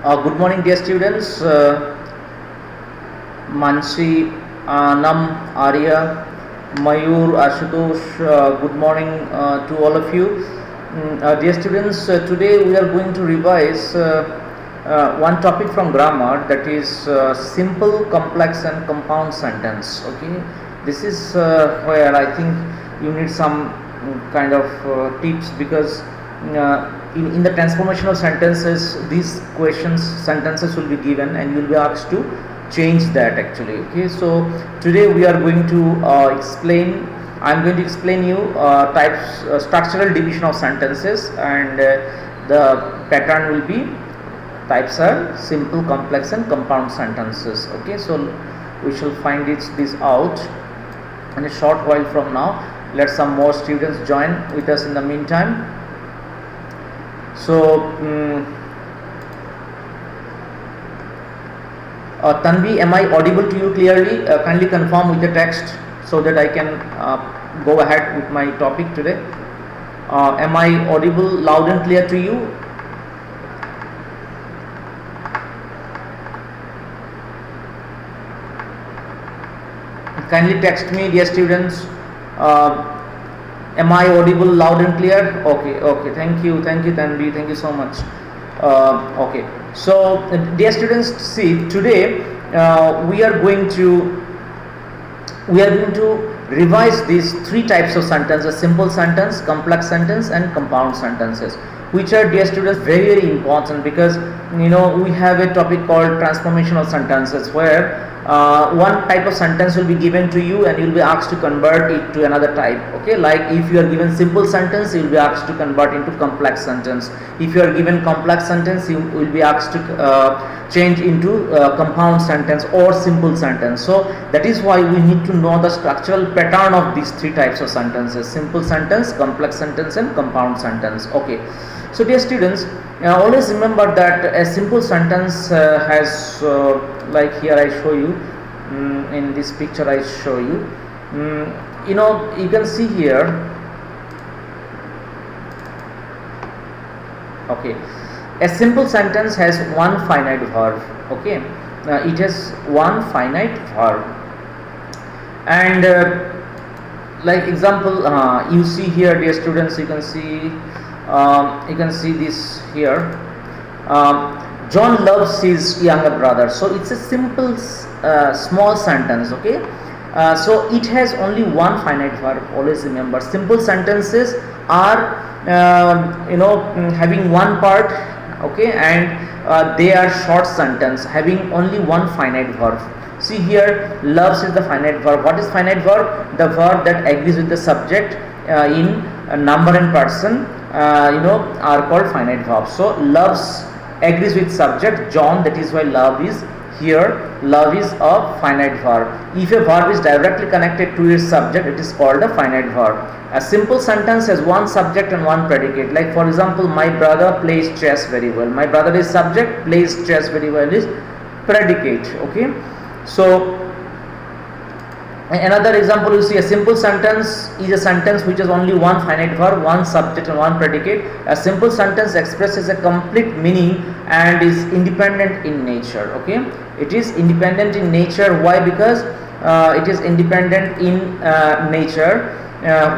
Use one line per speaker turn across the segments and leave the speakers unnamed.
Good morning, dear students. Mansi, Nam, Arya, Mayur, Ashutosh. Good morning to all of you. Dear students, today we are going to revise one topic from grammar, that is simple, complex, and compound sentence. Okay, this is where I think you need some kind of tips, because in the transformational sentences, these sentences will be given and you will be asked to change that actually. Okay, so today we are going to I am going to explain you structural division of sentences, and the pattern will be types are simple, complex, and compound sentences. Okay, so we shall find this out in a short while from now. Let some more students join with us in the meantime. So Tanvi, am I audible to you clearly? Kindly confirm with the text so that I can go ahead with my topic today. Am I audible loud and clear to you? Kindly text me, dear students. Am I audible loud and clear? Okay, thank you Tanvi, thank you so much. Okay, so dear students, see, today we are going to revise these three types of sentences: simple sentence, complex sentence, and compound sentences, which are, dear students, very important, because we have a topic called transformational sentences, where one type of sentence will be given to you and you will be asked to convert it to another type. Okay, like if you are given simple sentence, you will be asked to convert into complex sentence. If you are given complex sentence, you will be asked to change into compound sentence or simple sentence. So that is why we need to know the structural pattern of these three types of sentences: simple sentence, complex sentence, and compound sentence. Okay, so dear students, always remember that a simple sentence has like here I show you, in this picture I show you, you can see here. Okay, a simple sentence has one finite verb. Okay, it has one finite verb, and like example, you see here, dear students, you can see this here. John loves his younger brother. So it's a simple small sentence. Okay, so it has only one finite verb. Always remember, simple sentences are having one part. Okay, and they are short sentence having only one finite verb. See here, loves is the finite verb. What is finite verb? The verb that agrees with the subject in number and person are called finite verbs. So loves agrees with subject John, that is why love is here. Love is a finite verb. If a verb is directly connected to its subject, it is called a finite verb. A simple sentence has one subject and one predicate. Like for example, my brother plays chess very well. My brother is subject, plays chess very well is predicate. Okay, so another example, you see, a simple sentence is a sentence which has only one finite verb, one subject, and one predicate. A simple sentence expresses a complete meaning and is independent in nature. Okay, it is independent in nature. Why? Because it is independent in nature.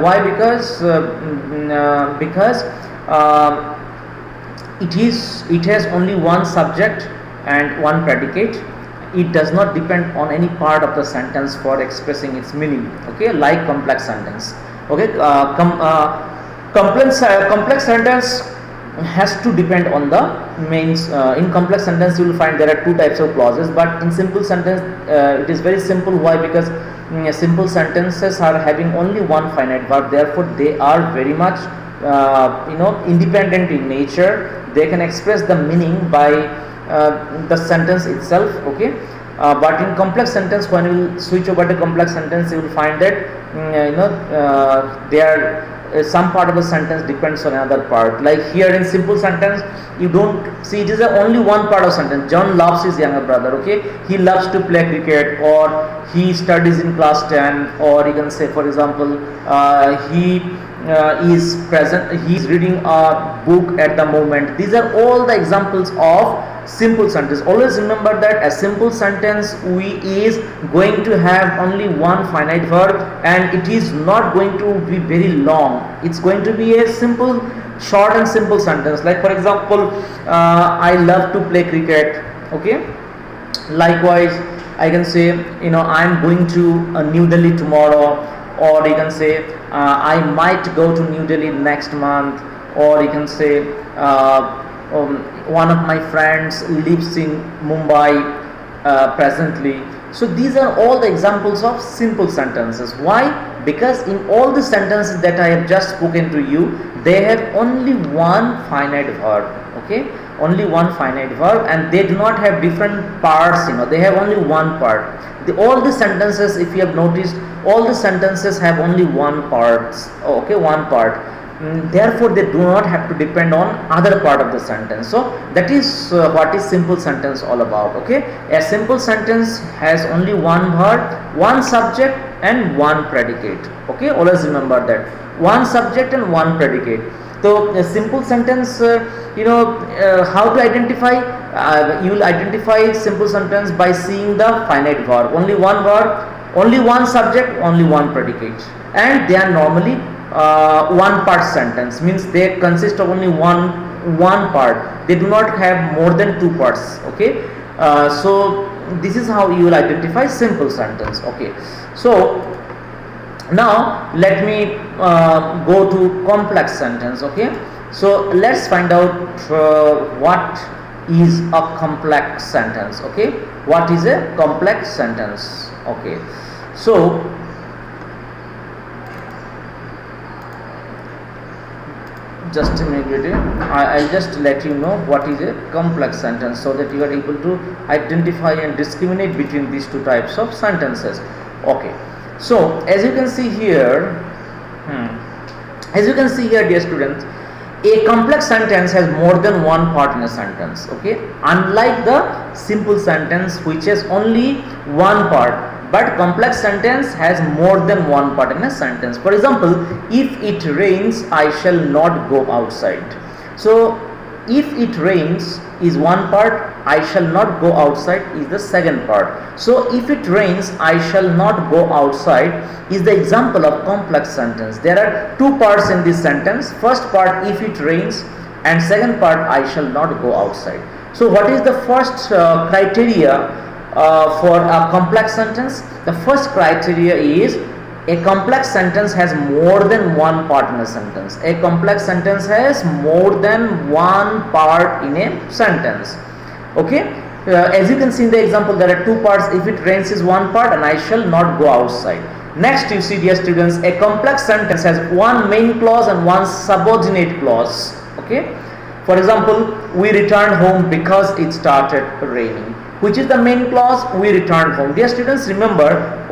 Why? Because it has only one subject and one predicate. It does not depend on any part of the sentence for expressing its meaning. Okay, like complex sentence. Okay, complex sentence has to depend on the means. In complex sentence, you will find there are two types of clauses, but in simple sentence, it is very simple. Why? Because simple sentences are having only one finite verb. Therefore, they are very much independent in nature. They can express the meaning by the sentence itself. Okay, but in complex sentence, when you will switch over to complex sentence, you will find that some part of the sentence depends on another part. Like here in simple sentence, you don't see, it is only one part of sentence. John loves his younger brother. Okay, he loves to play cricket, or he studies in class 10, or you can say, for example, he is present, he is reading a book at the moment. These are all the examples of simple sentence. Always remember that a simple sentence is going to have only one finite verb, and it is not going to be very long. It's going to be a simple, short and simple sentence. Like for example, I love to play cricket. Okay, likewise I can say, I'm going to New Delhi tomorrow, or you can say I might go to New Delhi next month, or you can say one of my friends lives in Mumbai presently. So these are all the examples of simple sentences. Why? Because in all the sentences that I have just spoken to you, they have only one finite verb. Okay, only one finite verb, and they do not have different parts. They have only one part. All the sentences, if you have noticed, all the sentences have only one part. Okay, one part. Therefore they do not have to depend on other part of the sentence. So that is what is simple sentence all about. Okay, a simple sentence has only one verb, one subject and one predicate. Okay, always remember that, one subject and one predicate. So a simple sentence, how to identify? You will identify simple sentence by seeing the finite verb, only one verb, only one subject, only one predicate, and they are normally one part sentence, means they consist of only one part. They do not have more than two parts. Okay, so this is how you will identify simple sentence. Okay, so now let me go to complex sentence. Okay, so let's find out what is a complex sentence. Okay, what is a complex sentence? Okay, so just a minute, I'll just let you know what is a complex sentence, so that you are able to identify and discriminate between these two types of sentences. Okay, so as you can see here, dear students, a complex sentence has more than one part in a sentence. Okay, unlike the simple sentence which has only one part, but complex sentence has more than one part in a sentence. For example, if it rains, I shall not go outside. So if it rains is one part, I shall not go outside is the second part. So if it rains, I shall not go outside is the example of complex sentence. There are two parts in this sentence. First part, if it rains, and second part, I shall not go outside. So what is the first criteria for a complex sentence? The first criteria is a complex sentence has more than one part in a sentence. A complex sentence has more than one part in a sentence. Okay, as you can see in the example, there are two parts. If it rains is one part, and I shall not go outside. Next, you see, dear students, a complex sentence has one main clause and one subordinate clause. Okay, for example, we returned home because it started raining. Which is the main clause? We returned home. Dear students, remember,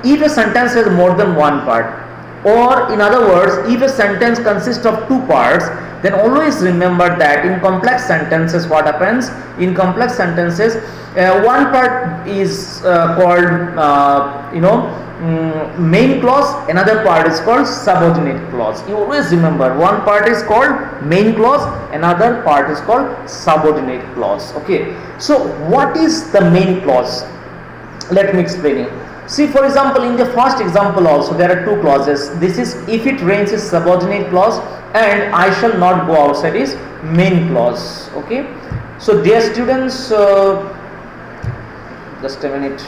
if a sentence has more than one part, or in other words, if a sentence consists of two parts, then always remember that in complex sentences, what happens? In complex sentences, one part is called, main clause, another part is called subordinate clause. You always remember, one part is called main clause, another part is called subordinate clause. Okay, so what is the main clause? Let me explain you. See, for example, in the first example also there are two clauses. This is if it rains is subordinate clause, and I shall not go outside is main clause. Okay, so dear students, just a minute.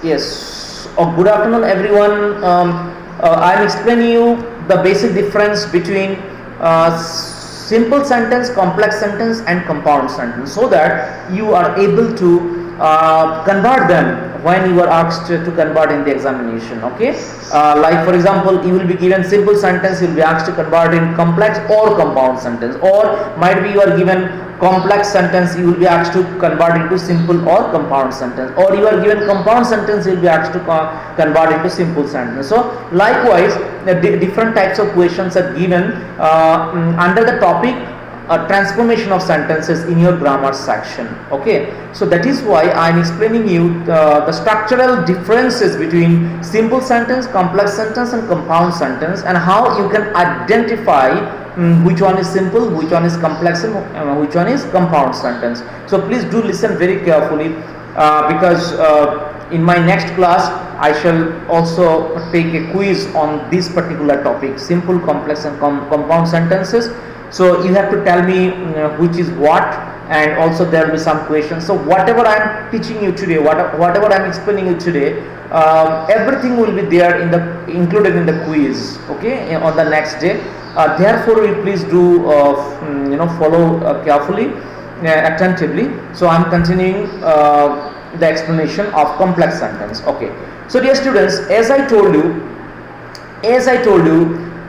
Yes, good afternoon everyone. I am explaining you the basic difference between simple sentence, complex sentence and compound sentence, so that you are able to convert them when you are asked to convert in the examination. Okay, like for example, you will be given simple sentence, you will be asked to convert in complex or compound sentence, or might be you are given complex sentence, you will be asked to convert into simple or compound sentence, or you are given compound sentence, you will be asked to convert into simple sentence. So likewise, the different types of questions are given under the topic transformation of sentences in your grammar section. Okay, so that is why I am explaining you the structural differences between simple sentence, complex sentence and compound sentence, and how you can identify which one is simple, which one is complex, and which one is compound sentence. So please do listen very carefully, because in my next class I shall also take a quiz on this particular topic, simple, complex and compound sentences. So you have to tell me which is what, and also there will be some questions. So whatever I am teaching you today, whatever I am explaining you today, everything will be there included in the quiz, okay, on the next day. Therefore you please do follow carefully, attentively. So I am continuing the explanation of complex sentence. Okay, so dear students, as I told you,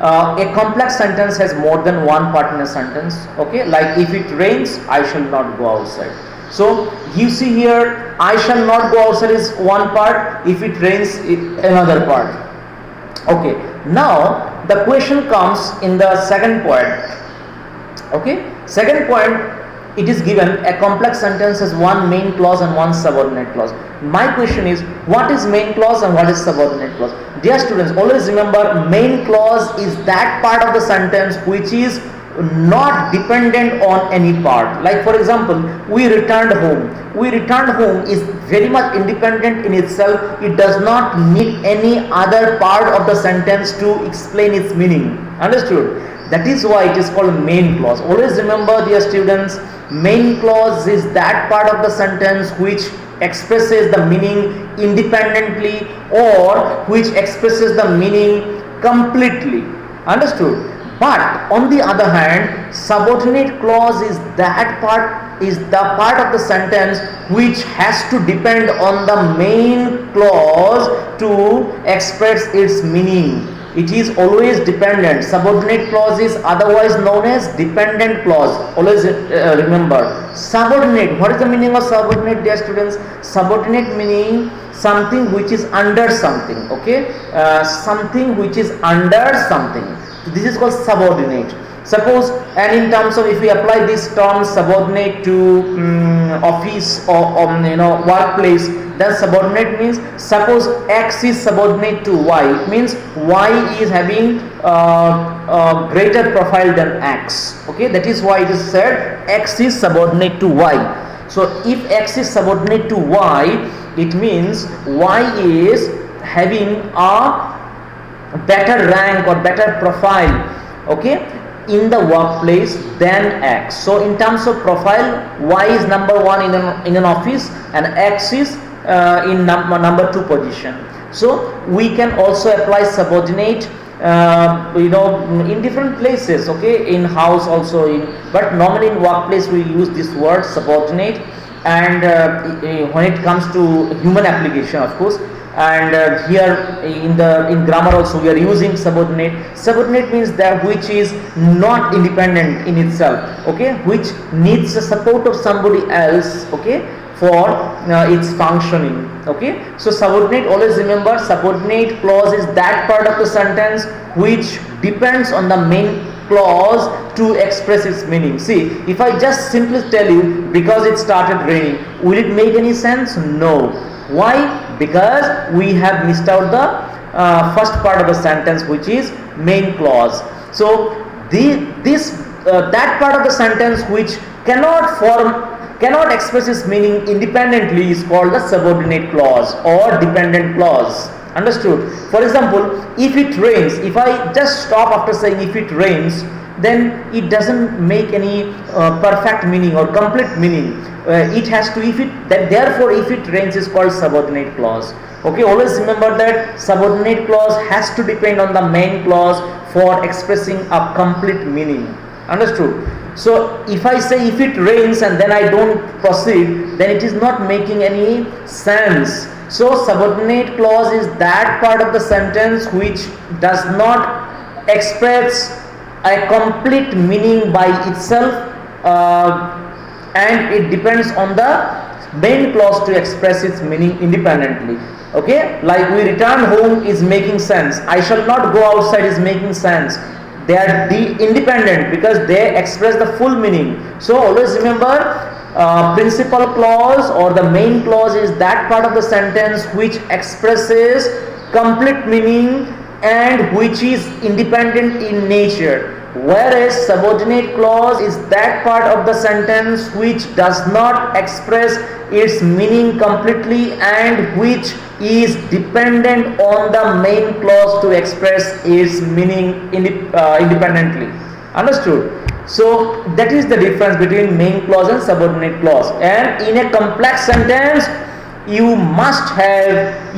a complex sentence has more than one part in a sentence. Okay, like if it rains, I shall not go outside. So you see here, I shall not go outside is one part, if it rains, another part. Okay, now the question comes in the second point. Okay, second point, it is given a complex sentence has one main clause and one subordinate clause. My question is, what is main clause and what is subordinate clause? Dear students, always remember, main clause is that part of the sentence which is not dependent on any part. Like for example, we returned home. We returned home is very much independent in itself. It does not need any other part of the sentence to explain its meaning. Understood? That is why it is called main clause. Always remember, dear students, main clause is that part of the sentence which expresses the meaning independently or which expresses the meaning completely. Understood? But on the other hand, subordinate clause is that part, is the part of the sentence which has to depend on the main clause to express its meaning. It is always dependent. Subordinate clause is otherwise known as dependent clause. Always remember. Subordinate. What is the meaning of subordinate, dear students? Subordinate meaning something which is under something. Okay, something which is under something. This is called subordinate. Suppose, and in terms of, if we apply this term subordinate to office or workplace, then subordinate means, suppose X is subordinate to Y. It means Y is having a greater profile than X. Okay, that is why it is said X is subordinate to Y. So if X is subordinate to Y, it means Y is having a better rank or better profile, okay, in the workplace than X. So in terms of profile, Y is number one in an office and X is in number two position. So we can also apply subordinate in different places, okay, in house also, but normally in workplace we use this word subordinate, and when it comes to human application, of course, and here in grammar also we are using subordinate. Subordinate means that which is not independent in itself, okay, which needs the support of somebody else, okay, for its functioning. Okay, so subordinate, always remember, subordinate clause is that part of the sentence which depends on the main clause to express its meaning. See, if I just simply tell you because it started raining, will it make any sense? No. Why? Because we have missed out the first part of the sentence, which is main clause. So that part of the sentence which cannot express its meaning independently is called the subordinate clause or dependent clause. Understood? For example, if it rains, if I just stop after saying if it rains, then it doesn't make any perfect meaning or complete meaning. It has to, therefore if it rains is called subordinate clause. Okay, always remember that subordinate clause has to depend on the main clause for expressing a complete meaning. Understood? So if I say if it rains and then I don't proceed, then it is not making any sense. So subordinate clause is that part of the sentence which does not express a complete meaning by itself, and it depends on the main clause to express its meaning independently. Okay, like we return home is making sense, I shall not go outside is making sense, They are independent because they express the full meaning. So always remember, principal clause or the main clause is that part of the sentence which expresses complete meaning and which is independent in nature, whereas subordinate clause is that part of the sentence which does not express its meaning completely and which is dependent on the main clause to express its meaning independently. Understood? So that is the difference between main clause and subordinate clause. And in a complex sentence, you must have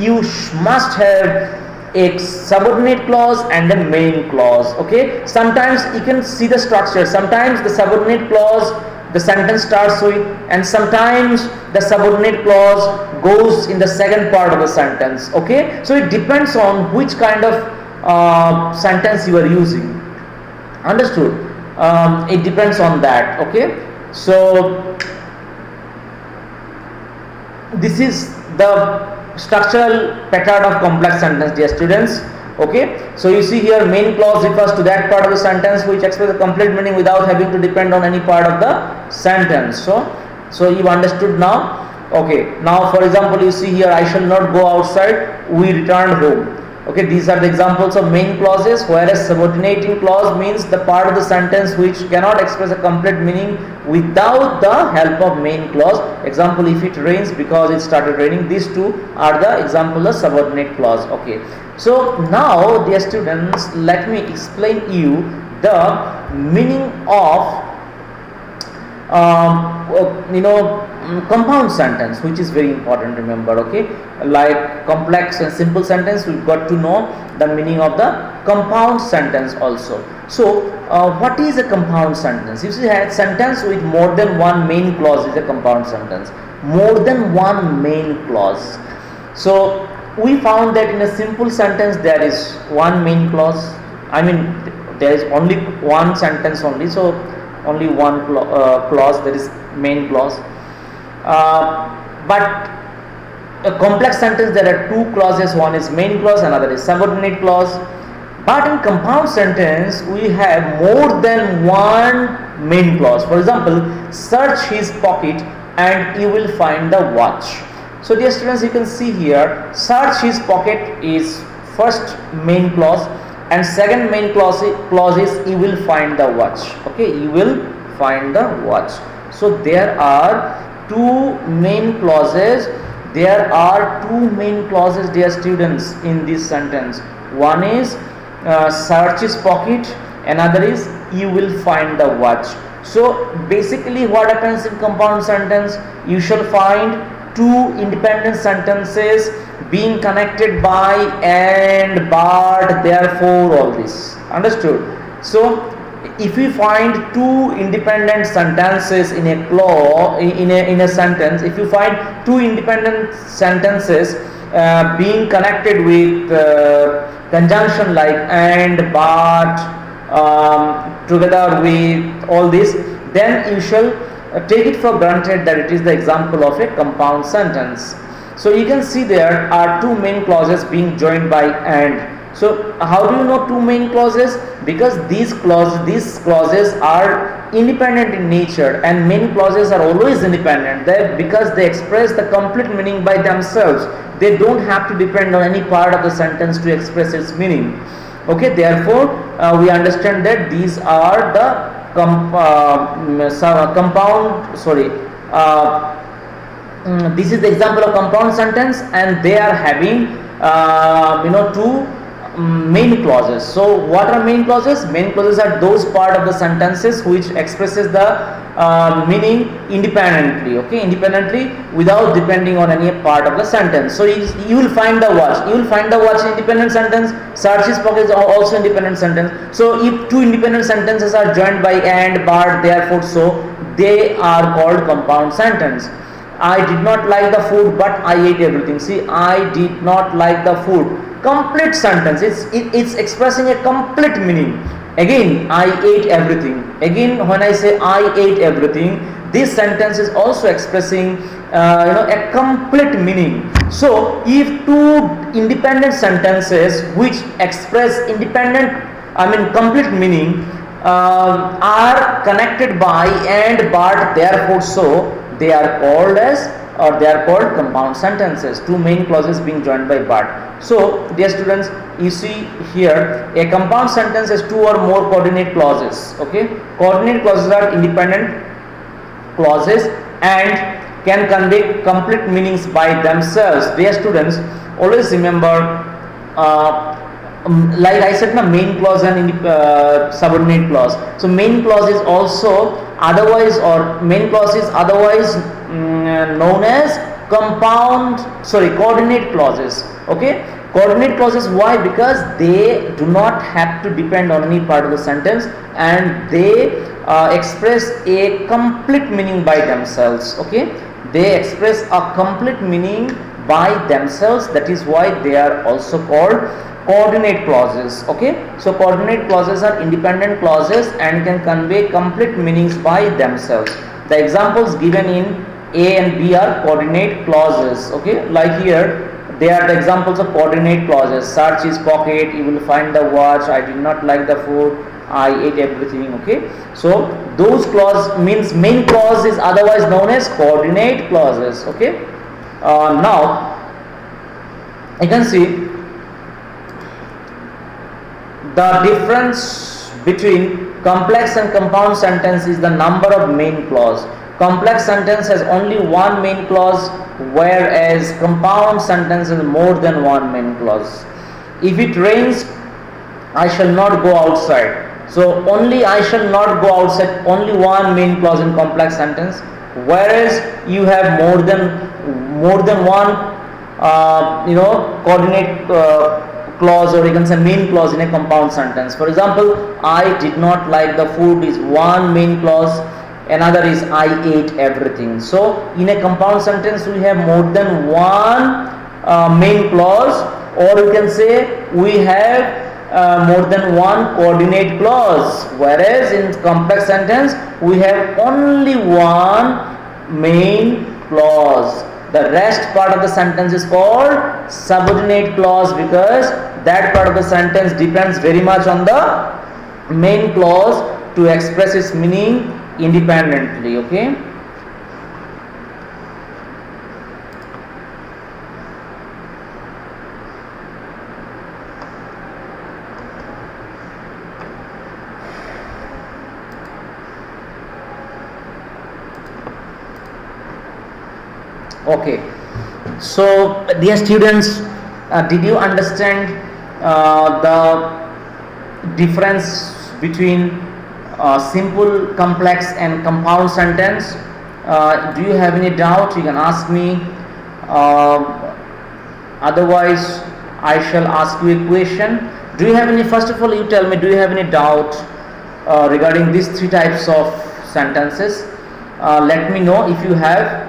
a subordinate clause and a main clause. Okay, sometimes you can see the structure. Sometimes the subordinate clause the sentence starts with, and sometimes the subordinate clause goes in the second part of the sentence. Okay, so it depends on which kind of sentence you are using. Understood? It depends on that. Okay, so this is the structural pattern of complex sentence, dear students. Okay, so you see here, main clause refers to that part of the sentence which expresses a complete meaning without having to depend on any part of the sentence. So you understood now. Okay, now for example, you see here, I shall not go outside, we returned home. Okay, these are the examples of main clauses, whereas subordinating clause means the part of the sentence which cannot express a complete meaning without the help of main clause. Example, if it rains, because it started raining. These two are the examples of subordinate clause. Okay, so now dear students, let me explain you the meaning of compound sentence, which is very important. Remember, okay, like complex and simple sentence, we've got to know the meaning of the compound sentence also. So what is a compound sentence? If you have a sentence with more than one main clause is a compound sentence. More than one main clause. So we found that in a simple sentence there is one main clause. I mean, there is only one sentence only, so only one clause, that is main clause. But a complex sentence, there are two clauses, one is main clause, another is subordinate clause. But in compound sentence, we have more than one main clause. For example, search his pocket and you will find the watch. So dear students, you can see here, search his pocket is first main clause, and second main clause is you will find the watch. Okay, you will find the watch. So there are two main clauses. There are two main clauses, dear students, in this sentence. One is search his pocket, another is you will find the watch. So basically what happens in compound sentence, you shall find two independent sentences being connected by and, but, therefore, all this. Understood? So if we find two independent sentences in a clause, in a sentence, if you find two independent sentences being connected with conjunction like and, but, together with all this, then you shall take it for granted that it is the example of a compound sentence. So you can see there are two main clauses being joined by and. So how do you know two main clauses? Because these clauses are independent in nature, and main clauses are always independent. Because they express the complete meaning by themselves. They don't have to depend on any part of the sentence to express its meaning. Okay, therefore we understand that these are the this is the example of compound sentence, and they are having two main clauses. So what are main clauses? Main clauses are those part of the sentences which expresses the meaning independently. Okay, independently without depending on any part of the sentence. So you will find the watch. You will find the watch independent sentence. Search his pocket is also independent sentence. So if two independent sentences are joined by and, but, therefore, so, they are called compound sentence. I did not like the food, but I ate everything. See, I did not like the food. Complete sentence. It's expressing a complete meaning. Again, I ate everything. Again, when I say I ate everything, this sentence is also expressing a complete meaning. So if two independent sentences which express independent complete meaning are connected by and but therefore so, they are called as, or they are called compound sentences. Two main clauses being joined by but. So dear students, you see here a compound sentence has two or more coordinate clauses. Okay, coordinate clauses are independent clauses and can convey complete meanings by themselves. Dear students, always remember, like I said, main clause and subordinate clause. So main clause is also otherwise, or main clause is otherwise known as coordinate clauses. Okay, coordinate clauses, why? Because they do not have to depend on any part of the sentence and they express a complete meaning by themselves. Okay, they express a complete meaning by themselves. That is why they are also called coordinate clauses. Okay, so coordinate clauses are independent clauses and can convey complete meanings by themselves. The examples given in A and B are coordinate clauses. Okay, like here they are the examples of coordinate clauses. Search his pocket, you will find the watch. I did not like the food, I ate everything. Okay, so those clause means main clause is otherwise known as coordinate clauses. Okay, now you can see the difference between complex and compound sentence is the number of main clause. Complex sentence has only one main clause, whereas compound sentence has more than one main clause. If it rains, I shall not go outside. So only I shall not go outside, only one main clause in complex sentence, whereas you have more than one coordinate clause, or you can say main clause in a compound sentence. For example, I did not like the food is one main clause, another is I ate everything. So in a compound sentence we have more than one main clause, or you can say we have more than one coordinate clause, whereas in complex sentence we have only one main clause. The rest part of the sentence is called subordinate clause, because that part of the sentence depends very much on the main clause to express its meaning independently. Okay, okay, so dear students, did you understand the difference between simple, complex and compound sentence? Do you have any doubt? You can ask me, otherwise I shall ask you a question. Do you have any, first of all you tell me, do you have any doubt regarding these three types of sentences? Let me know if you have.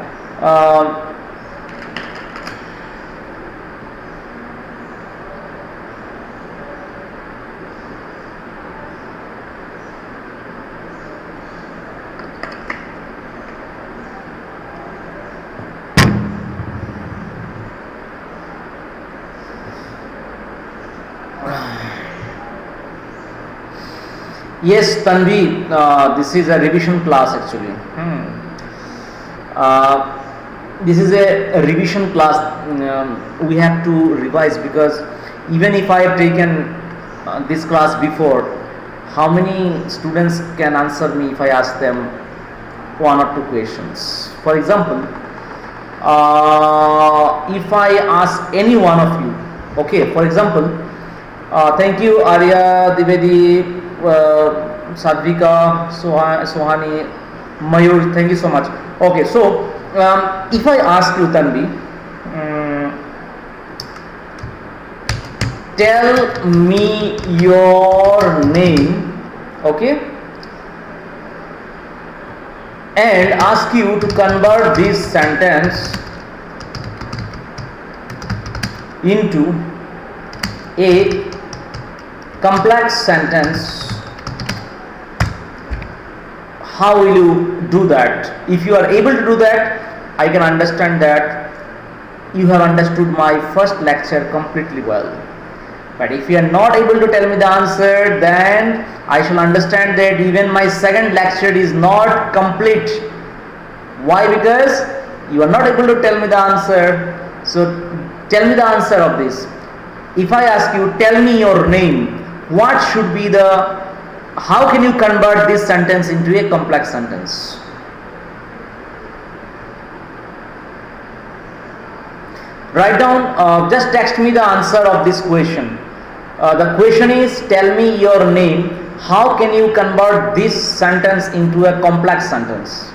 Yes, Tanvi, this is a revision class actually. This is a revision class. We have to revise, because even if I have taken this class before, how many students can answer me if I ask them one or two questions? For example, if I ask any one of you, okay, for example, thank you Arya, Divedi, Sadvika, Sohani, Mayur, thank you so much. Okay, so if I ask you, Tanvi, tell me your name, okay, and ask you to convert this sentence into a complex sentence, how will you do that? If you are able to do that, I can understand that you have understood my first lecture completely well. But if you are not able to tell me the answer, then I shall understand that even my second lecture is not complete. Why? Because you are not able to tell me the answer. So tell me the answer of this. If I ask you, tell me your name, what should be the, how can you convert this sentence into a complex sentence? Write down, just text me the answer of this question. The question is, tell me your name. How can you convert this sentence into a complex sentence?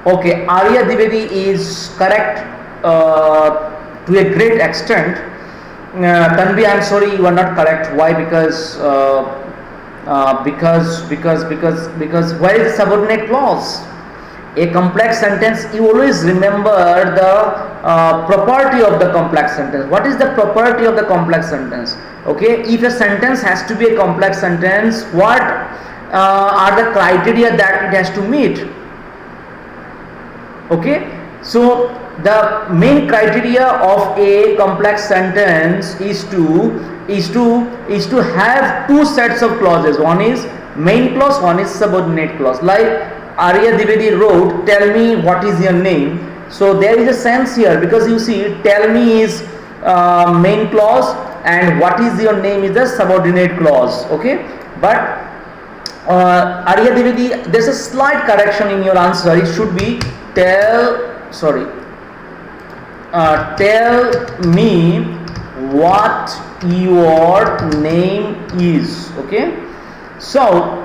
Okay, Arya Dwivedi is correct to a great extent. Tanvi, I am sorry, you are not correct. Why? Because where is the subordinate clause? A complex sentence, you always remember the property of the complex sentence. What is the property of the complex sentence? Okay, if a sentence has to be a complex sentence, what are the criteria that it has to meet? Okay, so the main criteria of a complex sentence is to have two sets of clauses. One is main clause, one is subordinate clause. Like Arya Dwivedi wrote, tell me what is your name. So there is a sense here, because you see, tell me is main clause and what is your name is the subordinate clause. Okay, but Arya Dwivedi, there's a slight correction in your answer. It should be tell me what your name is. Okay, so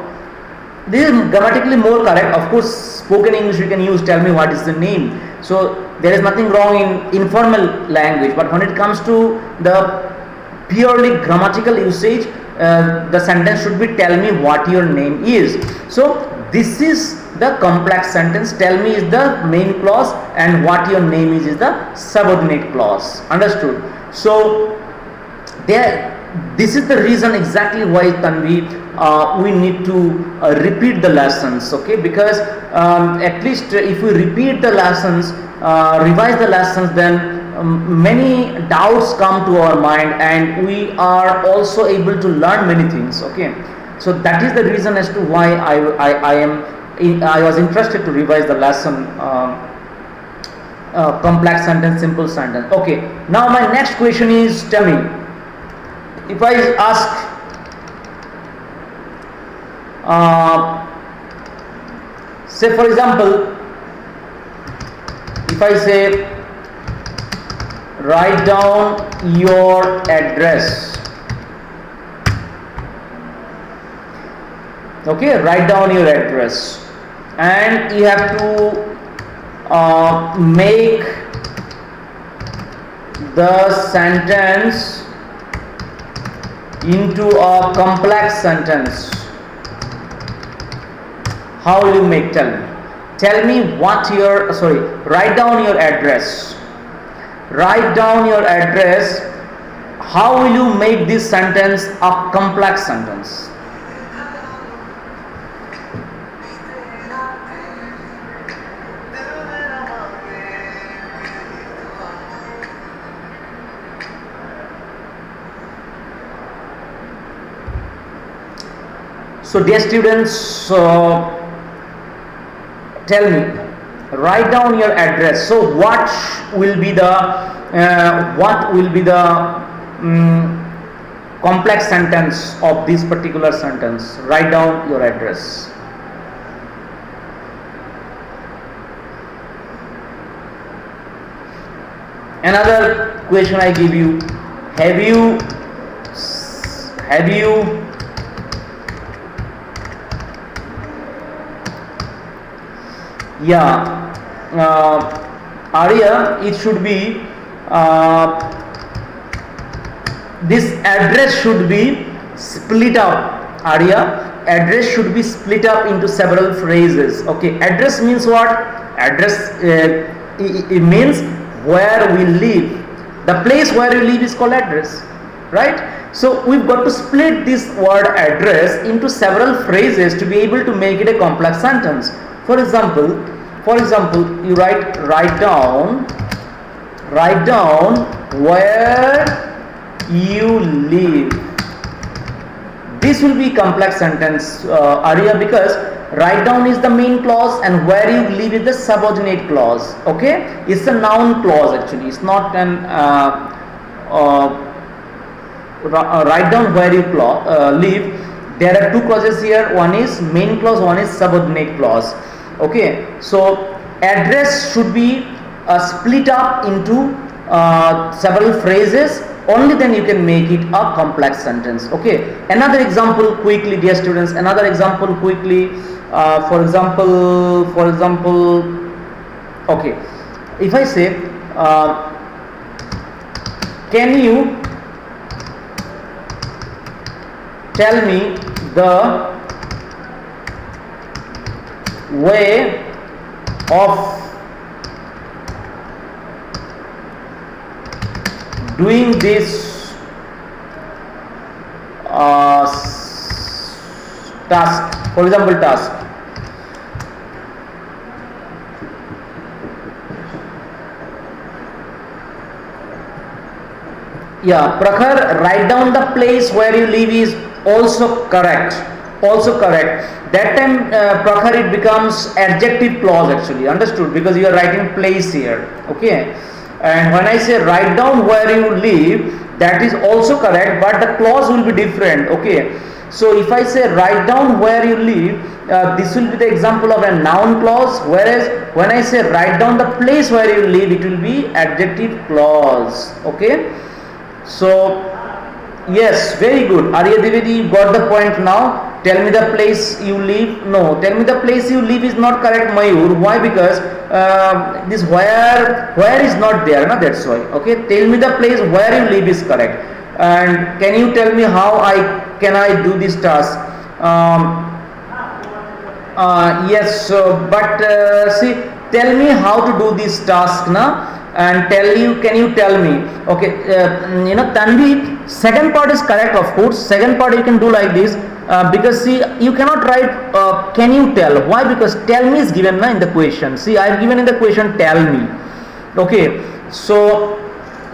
this is grammatically more correct. Of course, spoken English you can use tell me what is the name. So there is nothing wrong in informal language, but when it comes to the purely grammatical usage, the sentence should be tell me what your name is. So this is the complex sentence. Tell me is the main clause and what your name is the subordinate clause. Understood? So this is the reason exactly why, Tanvi, we need to repeat the lessons. Okay, because at least if we repeat the lessons, revise the lessons, then many doubts come to our mind and we are also able to learn many things. Okay, so that is the reason as to why I was interested to revise the lesson, complex sentence, simple sentence. Okay, now my next question is, tell me, if I ask say for example, if I say write down your address. Okay, write down your address, and you have to make the sentence into a complex sentence. How will you make? Tell me what your, write down your address. Write down your address. How will you make this sentence a complex sentence? So dear students, tell me, write down your address. So what will be the complex sentence of this particular sentence? Write down your address. Another question I give you, have you Arya, it should be this address should be split up. Arya, address should be split up into several phrases. Okay, address means what? Address it means where we live. The place where you live is called address, right? So we've got to split this word address into several phrases to be able to make it a complex sentence. For example, you write down where you live. This will be complex sentence, Arya, because write down is the main clause and where you live is the subordinate clause. Okay, it's a noun clause actually. It's not an write down where you live. There are two clauses here. One is main clause, one is subordinate clause. Okay, so address should be split up into several phrases. Only then you can make it a complex sentence. Okay, another example quickly, dear students. Another example quickly. For example, okay, if I say can you tell me the way of doing this task, for example task. Yeah, Prakhar, write down the place where you live is also correct. That time Prakhar, it becomes adjective clause actually, understood, because you are writing place here. Okay, and when I say write down where you live, that is also correct, but the clause will be different. Okay, so if I say write down where you live, this will be the example of a noun clause, whereas when I say write down the place where you live, it will be adjective clause. Okay, so yes, very good, Arya Divedi, you got the point now. Tell me the place you live. No, tell me the place you live is not correct, Mayur. Why? Because this where is not there, na? That's why. Okay, tell me the place where you live is correct. And can you tell me how can I do this task? Yes, but see, tell me how to do this task, na? And can you tell me? Okay, Tanvi, second part is correct, of course. Second part you can do like this, because see, you cannot write can you tell. Why? Because tell me is given in the question. See, I have given in the question tell me. Okay, so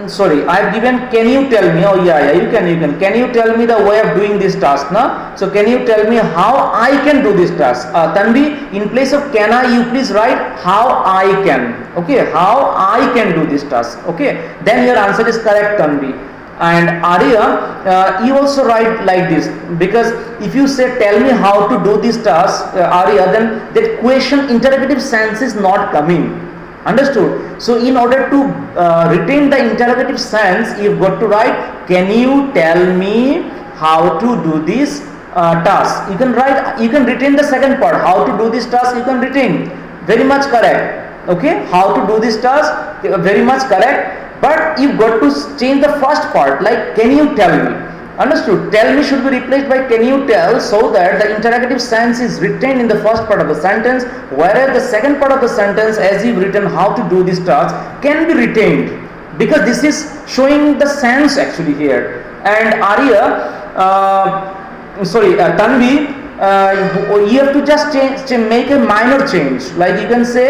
sorry, I have given can you tell me. Oh yeah, you can. Can you tell me the way of doing this task, na? So can you tell me how I can do this task? Tanvi, in place of can I, you please write how I can. Okay, how I can do this task. Okay, then your answer is correct, Tanvi. And Arya, you also write like this, because if you say tell me how to do this task, Arya, then that question interrogative sense is not coming. Understood? So in order to retain the interrogative sense, you've got to write can you tell me how to do this task. You can retain the second part, how to do this task, you can retain. Very much correct. Okay, how to do this task, very much correct. But you've got to change the first part, like can you tell me. Understood? Tell me should be replaced by can you tell, so that the interrogative sense is retained in the first part of the sentence, whereas the second part of the sentence, as you've written how to do this task, can be retained, because this is showing the sense actually here. And Arya, Tanvi, you have to just make a minor change, like you can say